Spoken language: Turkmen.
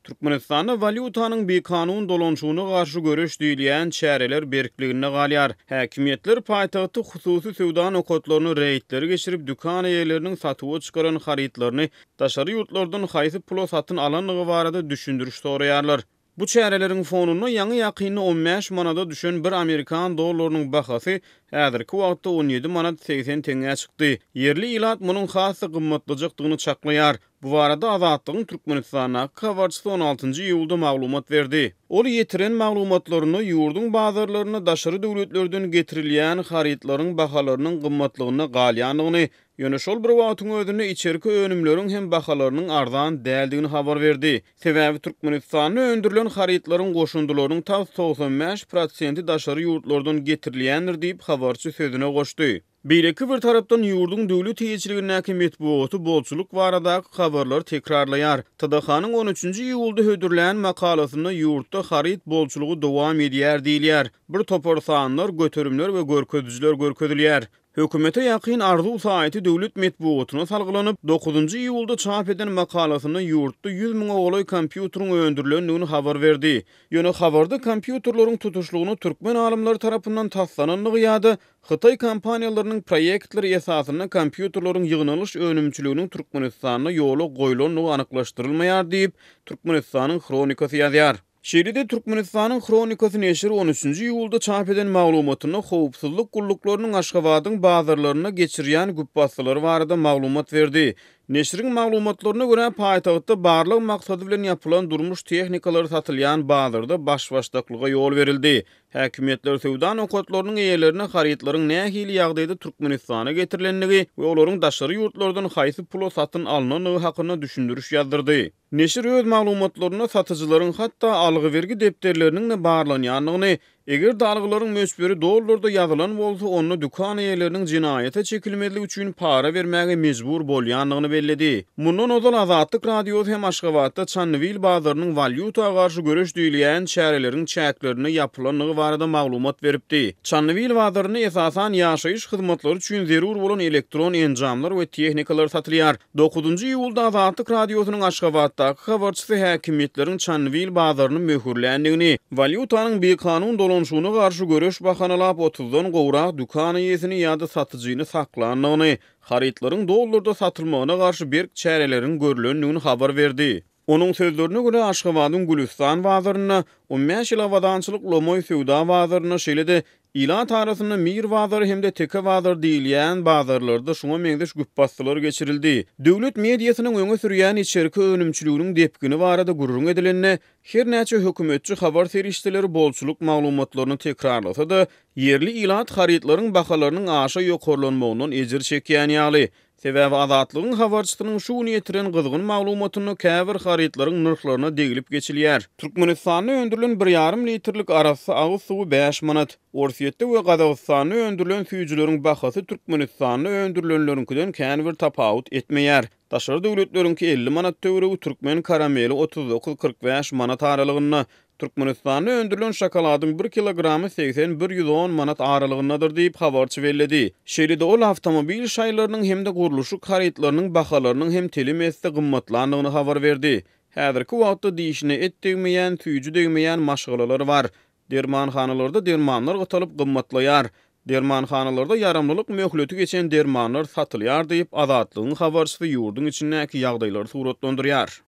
Türkmenistanda valyutanyň bekanun dolanşygyna garşy göreş diýilýän çäreler berkligine galýar. Häkimetler paýtagty hususy sowda nokatlaryny reýtleri geçirip dükkan eýleriniň satyga çykaran harytlaryny daşary ýurtlardan haýsy pula satyn alanlygy barada düşündürüş soraýarlar. Bu çäreleriň fonuna ýaňy ýakyny 15 manada düşen bir Amerikan dollarynyň bahasy häzirki wagtda 17 manat 80 teňe çykdy. Yerli ilat munyň hasy gymmatlyjykdygyny çaklaýar. Bu barada Azatlygyň Türkmenistana habarçysy 16-njy ýylda maglumat berdi. Ol ýetiren maglumatlaryny ýurdun bazarlaryna daşary döwletlerden getirilýän harytlaryň bahalarynyň gymmatlygyna galýanyny, ýöne şol bir wagtyň özünde içerki önümleriň hem bahalarynyň arzan däldigini habar berdi. Sebäbi Türkmenistana öndürilen harytlaryň goşundularynyň ta 95% daşary ýurtlardan getirilýändir diýip habarçy sözüne goşdy. Beýleki bir tarapdan ýurdun döwlet teýeçiligindäki metbuaty bolçuluk baradaky habarlar tekrarlaýar. TDH-nyň 13-nji ýylda hödürlän makalasyna ýurtda haryt bolçulugy dowam edýär diýilýär. Bir topar sanlar, göterimler we görkezjiler görkezilýär. Hökümete ýakyn arzu saýty döwlet metbuatyna salgylanyp 9-njy ýylda çap eden makalasyny ýurtda 100 000 ogly kompýuteryň öndürilendigini habar berdi. Ýöne habarda kompýuterlaryň tutuşlugyny türkmen alymlary tarapyndan taslananlygy ýa-da Hytaý kompaniýalarynyň proýektleri esasyna kompýuterlaryň ýygnalış önümçiliginiň Türkmenistana ýoly goýulanlygy anyklaşdyrylmaýar diýip Türkmenistanyň Kronikasy ýazýar. Şeýle Türkmenistanyň Kronikasy neşri 13-nji ýylda çap eden maglumatyny howpsuzlyk gulluklarının Aşgabatyň bazarlaryna geçirýän güppassalary barada maglumat berdi. Neşriň maglumatlaryna görä paýtagtda barlyk maksady bilen ýapylan durmuş tehnikalary satylýan bazarda başbaşdaklyga ýol berildi. Häkimetler sowda nokatlarynyň eýerlerine harytlaryň nähili ýagdaýda Türkmenistana getirilenligi we olaryň daşary ýurtlardan haýsy pula satyn alnanyny hakyna düşündürüş ýazdyrdy. Neşir öz maglumatlaryna satyjylaryň hatda algy vergi depderleriniň de barlanýanlygyny, eger dalgylaryň möçberi dollarda ýazylan bolsa, onu dükkan eýerleriniň jinaýata çekilmediligi üçin para bermäge mejbur bolýanlygyny belledi. Mundan ozal Azatlyk radiosu hem Aşgabatda Çannywyl bazarynyň valyuta garşy göreş diýilýän çäreleriň çäklerini ýapylanlygy barada maglumat beripdi. Çannywyl bazaryny esasan ýaşaýyş hyzmatlary üçin zerur bolan elektron enjamlar we tehnikalar satylýar. 9-njy ýylda Azatlyk radiosynyň Aşgabatdaky habarçysy häkimetleriň Çannywyl bazaryny möhürländigini, valyutanyň bekanun dolanşygyna garşy göreş bahanalap 30-dan gowrak dükkan eýesini ýa-da satyjyny saklanlygyny, harytlaryň dollarda satylmagyna garşy berk çäreleriň görülendigini habar berdi. Onun sözlerine göre Aşgabatyň Gülistan bazaryna 15 ýyl awadançylyk Lomoy sowda bazaryna şeýle-de ilat arasynda Mir bazary hemde Teke bazary diýilýän bazarlarda şoňa meňzeş güppassalar geçirildi. Döwlet mediasynyň öňe sürýän içerki önümçiliginiň depgini barada gurrun edilenine her näçe hökümetçi habar serişdeleri bolçuluk maglumatlaryny tekrarlasa da yerli ilat harytlaryň bahalarynyň aşa ýokarlanmagyndan ejir çekýän ýaly. Sebäbi Azatlygyň habarçysynyň şu ýetiren gyzgyn maglumatyny käbir harytlaryň nyrklaryna degilip geçilýär. Türkmenistana öndürilen 1,5 litrlik arasy agyz suwy 5 manat. Orsiýetde we Gazagystana öndürilen süýjüleriň bahasy Türkmenistana öndürilenleriňkinden kän bir tapawut etmeýär. Daşary döwletleriňki 50 manat töweregi türkmen karameli 39-45 manat aralygyna, Türkmenistana öndürilen şokoladyň 1 kilogramy 80-110 manat aralygyndadyr diýip habarçy belledi. Şeýle-de ol awtomobil şaýlarynyň hemde guruluşy harytlarynyň bahalarynyň hem telemesde gymmatlandygyny habar berdi. Häzirki wagtda diýişine etdirmeýän, tüýjü degmeýän maşgalalar bar. Dermanhanalarda dermanlar gytalyp gymmatlaýar. Dermanhanalarda yaramlylyk möhleti geçen dermanlar satylýar diýip Azatlygyň habarçysy ýurdun içindäki ýagdaýlary suratlandyrýar.